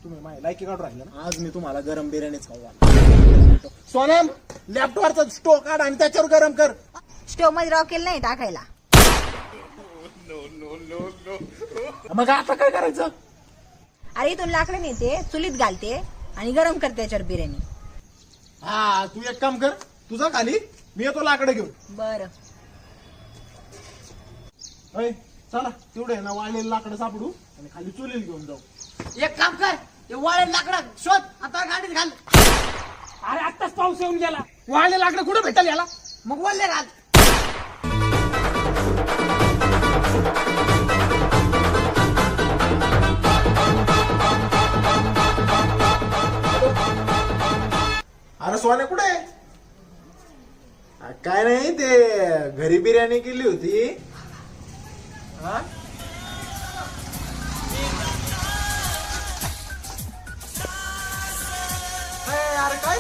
तुम्ही माझ्या लायकी काढून राहिला ना, आज मी तुम्हाला गरम बिर्याणीच खाऊ घालणार. सोनम, लॅपटॉपवरचा स्टोव काढ आणि त्याच्यावर गरम कर. स्टोव मध्ये रॉकेल नाही टाकायला. मग आता काय करायचं? अरे इथून लाकडं नेते, चुलीत घालते आणि गरम करते त्याच्यावर बिर्याणी. हा, तू एक काम कर, तुझा खाली, मी येतो लाकडं घेऊन. बर. चला तेवढे ना वाळलेलं लाकडं सापडू आणि खाली चुलीला घेऊन जाऊ. एक काम कर, ते वाळे लाकडं शोध, आता गाडीत घाल. अरे आत्ताच पाऊस येऊन गेला, वाळले लाकडं कुठं भेटल याला? मग वळले घाल. अरे सोन्या कुठे? काय नाही, ते घरी बिर्याणी केली होती. हा? अरे काय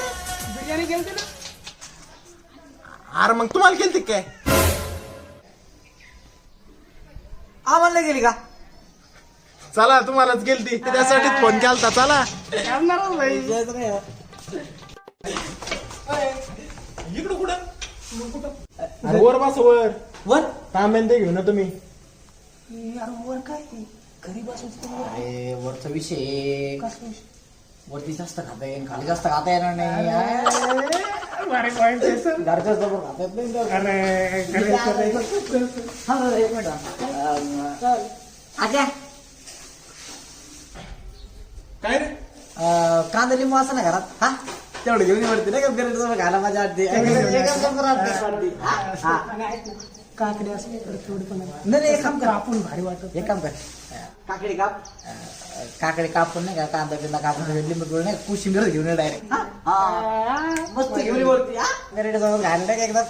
बिर्याणी गेलते ना? अरे मग तुम्हाला केली काय? आम्हाला गेली का? चला तुम्हालाच गेलती, त्यासाठीच फोन केलता. चला करणारच भाई. इकडं कुठं? अरे वर बस, वर वर तांब्यान ते घेऊन ना तुम्ही. अरे वर काय घरी बसायचं? अरे वरचा विषय वरती जास्त खाता येईल, खाली जास्त खाता येणार नाही. अरे point आहे सर. घरच्या समोर खाता येत नाही तर. अरे करायचं. थांब एक मिनिट. आज्या काय रे? कांदा लिंबू असं ना घरात? हा तेवढं घेऊन वरती नाही का बिर्याणी घाला मजा वाटते. काकडे असं थोडं पण नाही एक काम कर, आपण भारी वाटत. एक काम कर, काकडी काप, काकडे कापून नाही का, कांदा बिंदा कापून लिंबू पिळून नाही कोशिंबीर घेऊन डायरेक्ट मस्त घेऊन वरती. बिर्याणी सोबत घायला नाही का एकदा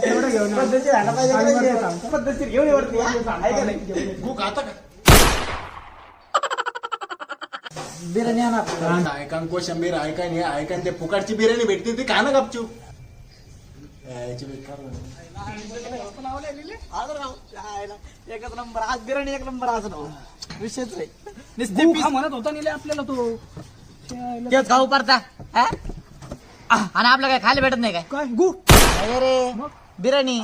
तेवढं घेऊन पद्धतशीर घायला पाहिजे, पद्धतशीर घेऊन वरती. आहे का नाही? भूक आता का? बिर्याणी आणा. ऐका कोशंबीर, ऐका नाही ऐका, ते फुकाटची बिर्याणी भेटते ती खा ना गपचू. एकच नंबर आज बिर्याणी, एक नंबर आज विषयच भूक म्हणत होता नेले आपल्याला तो. तेच खाऊ पडता आणि आपलं काय खायला भेटत नाही काय? काय गु रे बिर्याणी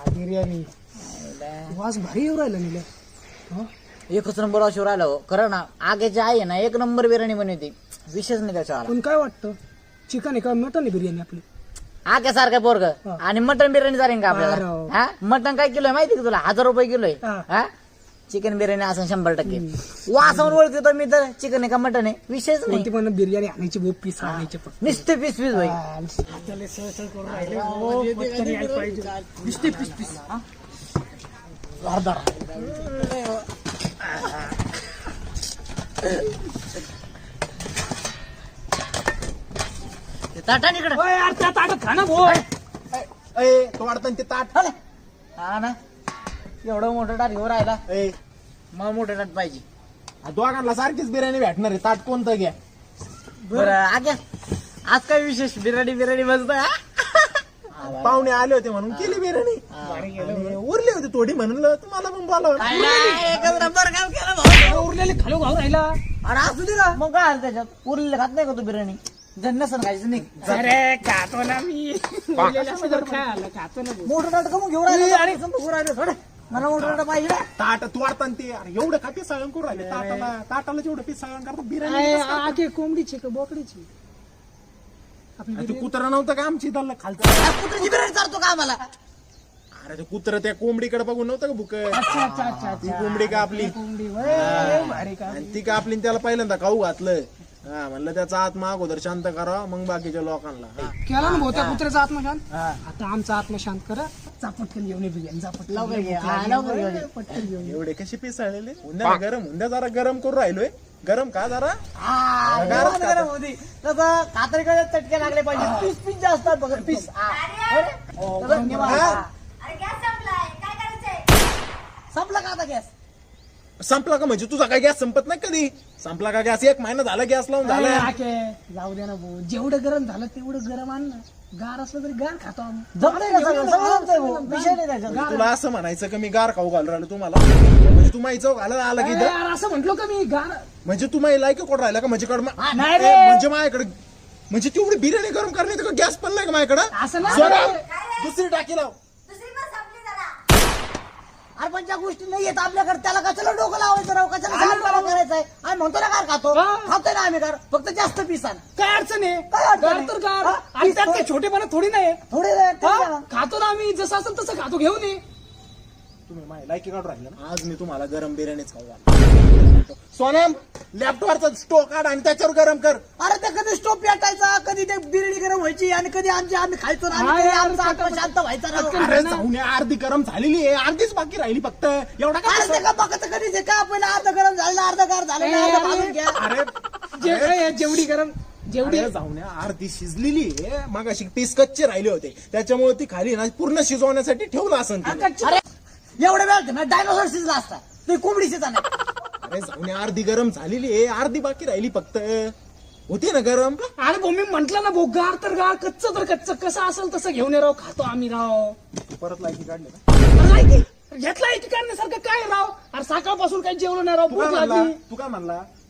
बिर्याणी वास भारी येऊ राहिला नेले. एकच नंबर अशी राहिला हो. खरं ना, आगेची आहे ना एक नंबर बिर्याणी बनवते, विशेष नाही त्याच्यावर. पण काय वाटतं, चिकन आहे का मटन आहे बिर्याणी आपली? आग्यासारखं पोरग आणि मटन बिर्याणी चालेल का आपल्याला? हा मटन काय किलो आहे माहिती का तुला? 1000 रुपये किलो आहे. हा चिकन बिर्याणी असं 100%. वासावर ओळखतो मी तर चिकन आहे का मटन आहे, विशेष नाही. कोणती पण बिर्याणी आणायची भाऊ, पीस आणायचे फक्त. नुसते पीस पीस होईल. त्याला सहसा करून राहिले. हो, पटकन यायला पाहिजे. नुसते पीस पीस. अर्धा ताटा निकडे त्या ताटात खा ना भाऊ. तो वाढताना ते ताट. हा ना, एवढं मोठं ताट घेऊन राहिला, ए, मग मोठं ताट पाहिजे. दोघांना सारखीच बिर्याणी भेटणार आहे. ताट कोणतं घ्या? बरं आग्या, आज काय विशेष? बिर्याणी मस्त. पाहुणे आले होते म्हणून केली बिर्याणी. आणि उरली होती थोडी म्हणून तुम्हाला पण बोलावं. एकच नंबर काम केलं भाऊ. उरलेले खालो खाऊ राहिला. अरे असू दे ना, मग काय आलं त्याच्यात? उरलेलं खात नाही का तू बिर्याणी? जण नसन खायचं नाही. अरे खातो ना मी. उरलेलं असं जर खायला खातो ना भाऊ. मोठं ताट कमून घेऊन राहिलं आणि थोडं मला मोठं ताट पाहिजे ना. ताट तू वाढताना ते अरे एवढं का पिसाळण करू राहिले ताटाला जेवढं पिसाळण करतो बिर्याणी आहे, कसं करतात? आगे कोंबडीची का बोकडीची? आपली आणि ते बिर्याणी. कुत्रा नव्हतं का आमची इथलं खालचं? कुत्र्याची बिर्याणी चालतो का आम्हाला? अरे ते कुत्र त्या कोंबडीकडे बघून नव्हतं का भुक? अच्छा अच्छा अच्छा ती कोंबडी का आपली? कोंबडी वय, भारी का? आणि ती का आपली त्याला पहिल्यांदा खाऊ घातलं. हा म्हणलं त्याचा आत्मा अगोदर शांत करावा मग बाकीच्या लोकांना. केला ना भाऊ त्या कुत्र्याचा आत्मशांत. आता आमचा आत्मशांत करा. पटकन घेऊन ये बिर्याणी. पटकन लवकर घे. हा, लवकर घेऊन ये. पटकन घेऊन ये. एवढे कसे पिसाळलेले? उद्या गरम, उद्या जरा गरम करू राहिलोय. गरम का जरा? हा, गारच जेवण गरम होती. तसं कातरीकडे चटके लागले पाहिजे. पीस पीस जास्त आहेत बघा, पीस. धन्यवाद. अरे गॅस संपलाय, काय करायचंय? संपला का आता गॅस? संपला का म्हणजे तुझा काय गॅस संपत नाही कधी? संपला का गॅस? 1 महिना झाला गॅस लावून झाला. आके, जाऊ दे ना भाऊ. जेवढं गरम झालं तेवढं गरम आण ना. गार असलं तरी गार खातो आम्ही. जमतंय का सगळं? सगळं जमतंय भाऊ. विषय नाही त्याच्यात. तुला असं म्हणायचं का मी गार खाऊ घालून राहिलो तुम्हाला? म्हणजे तू माहिती घालायला आला की इथं? यार असं म्हंटलो का मी गार म्हणजे तू माझी लायक कोण राहिला का म्हणजे नाही रे. म्हणजे माझ्याकडे म्हणजे तेवढी बिर्याणी गरम करण्यात का गॅस पण नाही का माझ्याकडे? असं नाही. सोनम, दुसरी टाकी लाव. दुसरी पण संपली जरा. अरे पण ज्या गोष्टी नाही येत आपल्याकडे त्याला कशाला डोकं लावायचं राव, कशाला सारखं करायचंय? आम्ही म्हणतो ना कार खातो, हा. खातोय ना आम्ही कार, फक्त जास्त पिसान काय अडचण आहे? काय अडचण गार आहे? तर गार. हा? आणि त्यात काय छोटेपणा थोडी नाही. थोडे हा? खातो ना आम्ही, जसं असेल तसं खातो, घेऊन ये. तुम्ही माझी लायकी काढून राहिला ना, आज मी तुम्हाला गरम बिर्याणीच खाऊ घालणार. सोनम, लॅपटॉपचा स्टोव काढ आणि त्याच्यावर गरम कर. अरे ते कधी स्टोव पेटायचा, कधी ते बिर्याणी गरम व्हायची आणि कधी आम्ही खायचो ना, हा आणि कधी यार, आमचा आत्मा शांत व्हायचा ना. अरे जाऊन अर्धी गरम झालेली आहे, अर्धीच बाकी राहिली फक्त. एवढा अरे ते काय? का बघत कधीच आहे का, पहिला अर्ध गरम झालं ना, अर्ध गार झालं ना, ए, अर्ध अरे. भाजून घ्या. अरे जेवढी गरम जेवढी अरे जाऊन अर्धी शिजलेली आहे, मग अशी पीस कच्चे राहिले होते, त्याच्यामुळे ती खाली ना पूर्ण शिजवण्यासाठी ठेवलं असं. अरे एवढ्या वेळ ना डायनोसॉर शिजला असता, ते कोंबडी शिजा नाही. अरे जाऊन अर्धी गरम झालेली आहे, अर्धी बाकी राहिली फक्त. होती ना गरम? अरे भाऊ मी म्हंटल ना भाऊ, गार तर गार, कच्च तर कच्च, कसं असेल तसं घेऊन ये राव, खातो आम्ही राव. परत लायकी काढली ना. घेतला की करण्यासारखं काय राव? अरे सकाळपासून काही जेवलो नाही राव, तू काय भूक म्हणला लागली.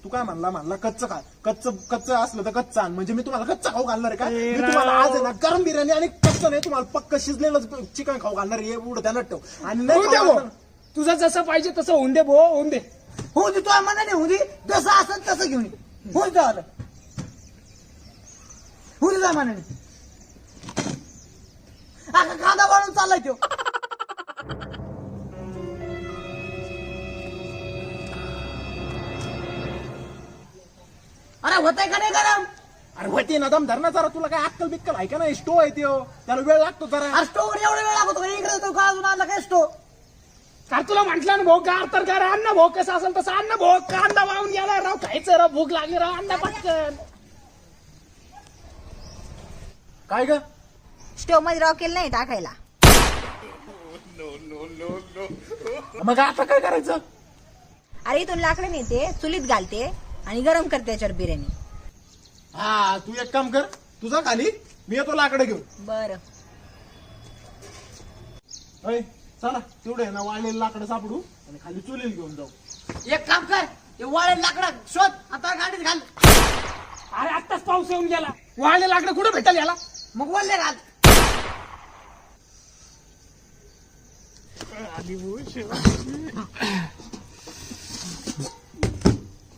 तू काय म्हणला कच्च खा, कच्च असलं तर कच्चा आण. म्हणजे मी तुम्हाला कच्चा खाऊ घालणार आहे का? ए मी तुम्हाला आज आहे ना गरम बिर्याणी आणि कच्चं नाही, तुम्हाला पक्क शिजलेलं चिकन खाऊ घालणार आहे, एवढं त्यानं ठेव. आणि नाही होऊन दे खाऊ भाऊ, घालणार- तुझं जसं पाहिजे तसं होऊन दे भाऊ, होऊन दे. हो दे, तुझ्या मनाने होऊ दे, जसं असेल तसं घेऊन ये. होऊन झालं, होऊ दे तुझ्या मनाने. असा कांदा वाळून चाललाय तो. अरे होतंय का नाही गरम? अरे होती ना दम धरणा जरा, तुला काय अक्कल बिक्कल आहे का नाही? स्टो आहे त्यो, त्याला वेळ लागतो जरा. अरे स्टोवर एवढा वेळ लागतो का? इकडे तो का अजून आला काय स्टो? काय तुला म्हंटल ना भाऊ, गार तर गार, अन्न भाऊ कसं असेल तसं अन्न भाऊ. कांदा वाहून गेला राव, खायचं राव, भूक लागली राव, अन्न पटकन. काय ग? स्टोव मध्ये रॉकेल नाही टाकायला. मग आता काय करायचं? अरे इथून लाकडं नेते, चुलीत घालते आणि गरम करते त्याच्यावर बिर्याणी. हा, तू एक काम कर, तुझा खाली, मी येतो लाकडं घेऊन. बरं. अय, चला तेवढे ना वाळलेलं लाकडं सापडू आणि खाली चुलीला घेऊन जाऊ. एक काम कर, ते वाळे लाकडं शोध, आता गाडीत घाल. अरे आत्ताच पाऊस येऊन गेला, वाळले लाकडं कुठं भेटेल याला? मग वल्ले घाल.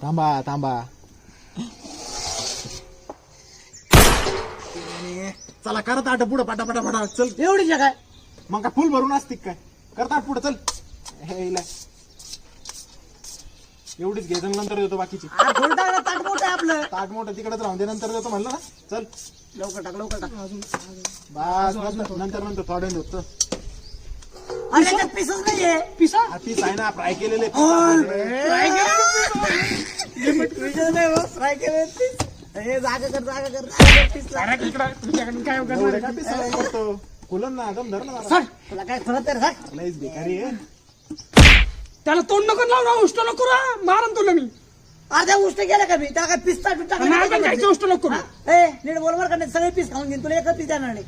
थांबा चला, करत आठ पुढं पटा चल. एवढी जगाय. मग काय फुल भरून असते काय? करता पुढे चल. हे इला. एवढीच घे, नंतर देतो बाकीची. फुल टाकलं ताट मोठं आहे आपलं. ताट मोठं तिकडेच राहून दे, नंतर देतो म्हणलं ना. चल लवकर टाक. बस, नंतर थोड्या देतो. अरे त्याच्यात पीसच नाहीये. पिसा पीस आहे ना, फ्राय केलेले फ्राय केले पीस. हे जागा कर पीस. अरे इकडं तुझ्याकडे काय करणार आहे? पीस करतो. खुलन ना, दम धर ना जरा. सर तुला काय फरक तर सर. लईच बेकारी आहे. त्याला तोंड नको लावू ना, उष्ट नको रा, मारन तुला मी. अर्ध्या गोष्ट गेल्या का मी त्याला काय पीस मला पण खायची उष्ट नको करू. नीट बोलवर का नाही, सगळे पीस खाऊन घेईन, तुला एकच पीस देणार नाही.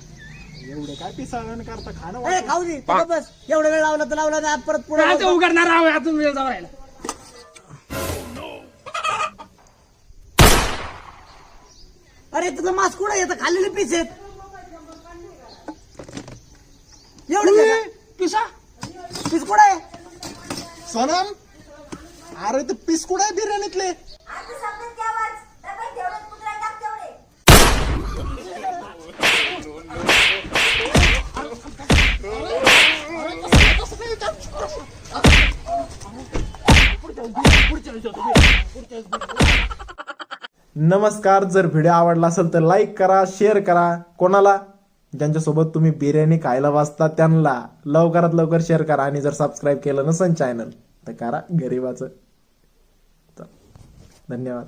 एवढे काय पीस करता खाणं ए, वाटतं. खाऊ दे तू गप्प बस. एवढा वेळ लावला तर लावला नाही, परत काय ते पुढे उघडणार आहोत, अजून वेळ जाऊ राहिला. अरे तुझं मास्क कुठं येतं, खाल्लेले पीस आहेत एवढे. पिसा पीस कुठं आहे? सोनम, अरे ते पीस कुठे आहे बिर्याणीतले? नमस्कार, जर व्हिडिओ आवडला असेल तर लाईक करा, शेअर करा. कोणाला? ज्यांच्यासोबत तुम्ही बिर्याणी खायला वाचता त्यांना लवकरात लवकर शेअर करा. आणि जर सबस्क्राईब केलं नसेल चॅनल तर करा, गरीबाचं. धन्यवाद.